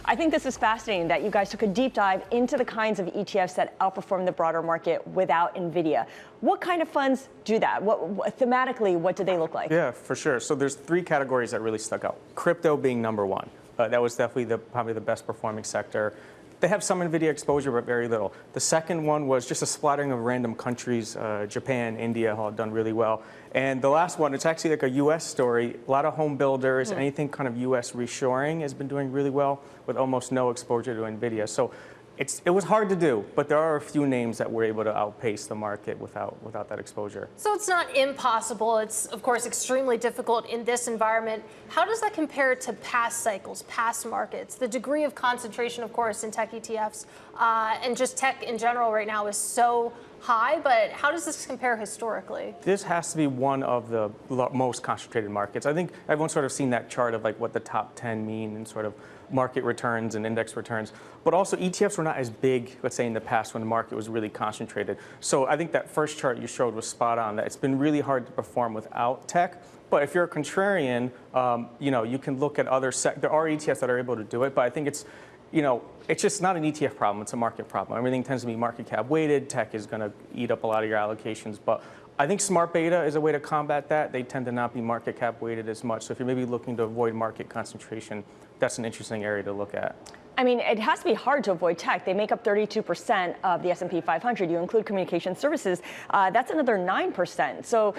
I think this is fascinating that you guys took a deep dive into the kinds of ETFs that outperform the broader market without Nvidia. What kind of funds do that? Thematically, what do they look like? Yeah, for sure. So there's three categories that really stuck out. Crypto being number one. That was definitely probably the best performing sector. They have some Nvidia exposure, but very little. The second one was just a splattering of random countries. Japan, India all done really well. And the last one, it's actually like a U.S. story. A lot of home builders, anything kind of U.S. reshoring has been doing really well with almost no exposure to Nvidia. So it was hard to do, but there are a few names that were able to outpace the market without that exposure. So it's not impossible. It's, of course, extremely difficult in this environment. How does that compare to past cycles, past markets? The degree of concentration, of course, in tech ETFs and just tech in general right now is so high, but how does this compare historically? This has to be one of the most concentrated markets. I think everyone's sort of seen that chart of like what the top 10 mean and sort of market returns and index returns. But also ETFs were not as big, let's say, in the past when the market was really concentrated. So I think that first chart you showed was spot on, that it's been really hard to perform without tech. But if you're a contrarian, you can look at other there are ETFs that are able to do it, but I think it's just not an ETF problem, it's a market problem. Everything tends to be market cap weighted. Tech is going to eat up a lot of your allocations. But I think smart beta is a way to combat that. They tend to not be market cap weighted as much. So if you're maybe looking to avoid market concentration, that's an interesting area to look at. I mean, it has to be hard to avoid tech. They make up 32% of the S&P 500. You include communication services, that's another 9%. So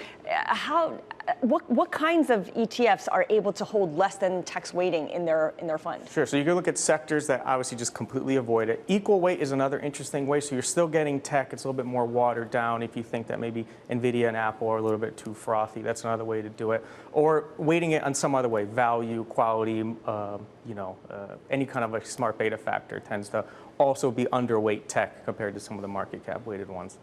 what kinds of ETFs are able to hold less than tech's weighting in their funds? Sure. So you can look at sectors that obviously just completely avoid it. Equal weight is another interesting way. So you're still getting tech. It's a little bit more watered down. If you think that maybe Nvidia and Apple are a little bit too frothy, that's another way to do it. Or weighting it on some other way, value, quality, any kind of a smart beta factor tends to also be underweight tech compared to some of the market cap weighted ones.